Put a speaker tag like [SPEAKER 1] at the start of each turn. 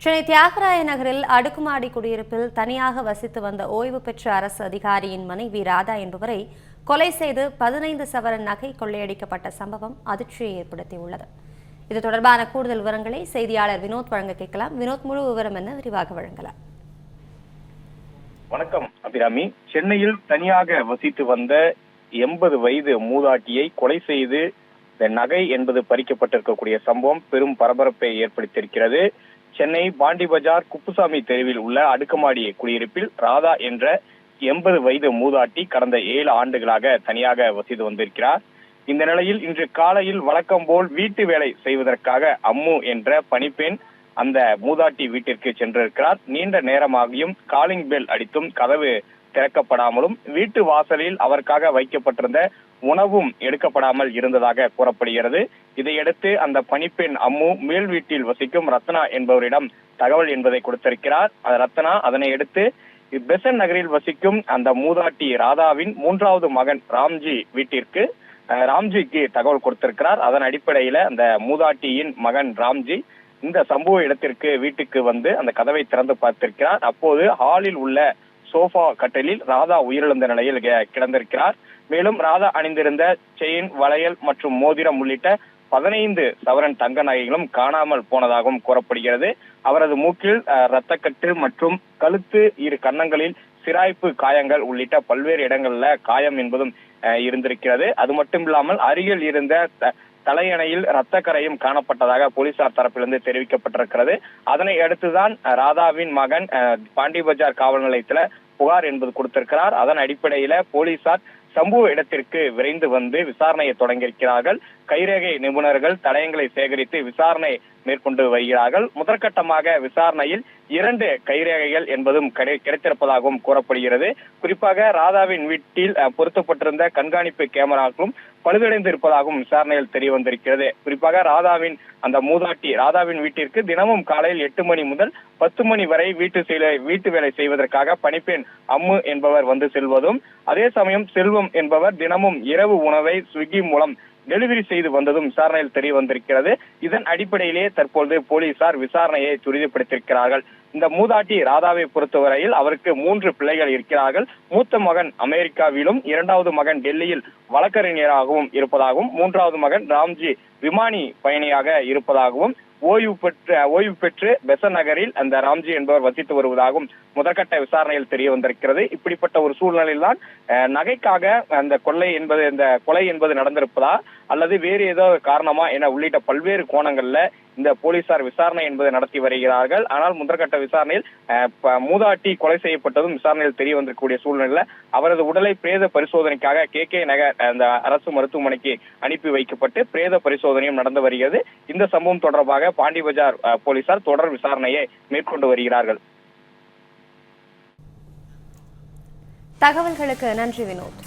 [SPEAKER 1] சென்னை தியாகராய நகரில் அடுக்குமாடி குடியிருப்பில் தனியாக வசித்து வந்த ஓய்வு பெற்ற அரசு அதிகாரியின் மனைவி ராதா என்பவரை கொலை செய்து 15 சவரன் நகை கொள்ளையடிக்கப்பட்ட சம்பவம் அதிர்ச்சியை ஏற்படுத்தியுள்ளது. இது தொடர்பான கூடுதல் விவரங்களை செய்தியாளர் வினோத் வழங்க கேட்கலாம். வினோத், முழு விவரம் என்ன, விரிவாக வழங்கலாம்.
[SPEAKER 2] வணக்கம் அபிராமி. சென்னையில் தனியாக வசித்து வந்த 80 வயது மூதாட்டியை கொலை செய்து நகை என்பது பறிக்கப்பட்டிருக்கக்கூடிய சம்பவம் பெரும் பரபரப்பை ஏற்படுத்தியிருக்கிறது. சென்னை பாண்டி பஜார் குப்புசாமி தெருவில் உள்ள அடுக்குமாடி குடியிருப்பில் ராதா என்ற 80 வயது மூதாட்டி கடந்த 7 ஆண்டுகளாக தனியாக வசித்து வந்திருக்கிறார். இந்த நிலையில் இன்று காலையில் வழக்கம் போல் வீட்டு வேலை செய்வதற்காக அம்மு என்ற பணிப்பெண் அந்த மூதாட்டி வீட்டிற்கு சென்றிருக்கிறார். நீண்ட நேரமாகியும் காலிங் பெல் அடித்தும் கதவு திறக்கப்படாமலும் வீட்டு வாசலில் அவருக்காக வைக்கப்பட்டிருந்த உணவும் எடுக்கப்படாமல் இருந்ததாக கூறப்படுகிறது. இதையடுத்து அந்த பணிப்பெண் அம்மு மேல் வீட்டில் வசிக்கும் ரத்னா என்பவரிடம் தகவல் என்பதை கொடுத்திருக்கிறார். ரத்னா அதனை எடுத்து பெசன்ட் நகரில் வசிக்கும் அந்த மூதாட்டி ராதாவின் 3வது மகன் ராம்ஜிக்கு தகவல் கொடுத்திருக்கிறார். அதன் அடிப்படையில அந்த மூதாட்டியின் மகன் ராம்ஜி இந்த சம்பவ இடத்திற்கு வீட்டுக்கு வந்து அந்த கதவை திறந்து பார்த்திருக்கிறார். அப்போது ஹாலில் உள்ள சோஃபா கட்டிலில் ராதா உயிரிழந்த நிலையில் கிடந்திருக்கிறார். மேலும் ராதா அணிந்திருந்த செயின், வளையல் மற்றும் மோதிரம் உள்ளிட்ட 15 சவரன் தங்க நகைகளும் காணாமல் போனதாகவும் கூறப்படுகிறது. அவரது மூக்கில் இரத்தக்கட்டு மற்றும் கழுத்து, இரு கன்னங்களில் சிராய்ப்பு காயங்கள் உள்ளிட்ட பல்வேறு இடங்கள்ல காயம் என்பதும் இருந்திருக்கிறது. அது மட்டும் இல்லாமல் அருகில் இருந்த தலையணையில் இரத்த கரையும் காணப்பட்டதாக போலீசார் தரப்பிலிருந்து தெரிவிக்கப்பட்டிருக்கிறது. அதனை அடுத்துதான் ராதாவின் மகன் பாண்டி பஜார் காவல் நிலையத்துல புகார் என்பது கொடுத்திருக்கிறார். அதன் அடிப்படையில போலீசார் சம்பவ இடத்திற்கு விரைந்து வந்து விசாரணையை தொடங்கியிருக்கிறார்கள். கைரேகை நிபுணர்கள் தடயங்களை சேகரித்து விசாரணை மேற்கொண்டு வருகிறார்கள். முதற்கட்டமாக விசாரணையில் 2 கைரேகைகள் என்பதும் கிடைத்திருப்பதாகவும் கூறப்படுகிறது. குறிப்பாக ராதாவின் வீட்டில் பொருத்தப்பட்டிருந்த கண்காணிப்பு கேமராக்களும் பழுதடைந்து இருப்பதாகவும் விசாரணையில் தெரிய வந்திருக்கிறது. குறிப்பாக ராதாவின் வீட்டிற்கு தினமும் காலையில் 8 மணி முதல் 10 மணி வரை வீட்டு வேலை செய்வதற்காக பணிப்பெண் அம்மு என்பவர் வந்து செல்வதும், அதே சமயம் செல்வம் என்பவர் தினமும் இரவு உணவை ஸ்விக்கி மூலம் டெலிவரி செய்து வந்ததும் விசாரணையில் தெரிய வந்திருக்கிறது. இதன் அடிப்படையிலே தற்போது போலீசார் விசாரணையை துரிதப்படுத்தியிருக்கிறார்கள். இந்த மூதாட்டி ராதாவை பொறுத்தவரையில் அவருக்கு 3 பிள்ளைகள் இருக்கிறார்கள். மூத்த மகன் அமெரிக்காவிலும், 2வது மகன் டெல்லியில் வழக்கறிஞராகவும் இருப்பதாகவும், 3வது மகன் ராம்ஜி விமானி பயணியாக இருப்பதாகவும், ஓய்வு பெற்று பெசன்ட் நகரில் அந்த ராம்ஜி என்பவர் வசித்து வருவதாகவும் முதற்கட்ட விசாரணையில் தெரிய வந்திருக்கிறது. இப்படிப்பட்ட ஒரு சூழ்நிலையில் தான் நகைக்காக அந்த கொலை என்பது நடந்திருப்பதா அல்லது வேறு ஏதோ காரணமா என உள்ளிட்ட பல்வேறு கோணங்கள்ல இந்த போலீசார் விசாரணை என்பதை நடத்தி வருகிறார்கள். ஆனால் முதற்கட்ட விசாரணையில் மூதாட்டி கொலை செய்யப்பட்டதும் விசாரணையில் தெரிய வந்திருக்கக்கூடிய சூழ்நிலையில அவரது உடலை பிரேத பரிசோதனைக்காக கே நகர் அந்த அரசு மருத்துவமனைக்கு அனுப்பி வைக்கப்பட்டு பிரேத பரிசோதனையும் நடந்து வருகிறது. இந்த சம்பவம் தொடர்பாக பாண்டி பஜார் போலீசார் தொடர் விசாரணையை மேற்கொண்டு வருகிறார்கள்.
[SPEAKER 1] தகவல்களுக்கு நன்றி வினோத்.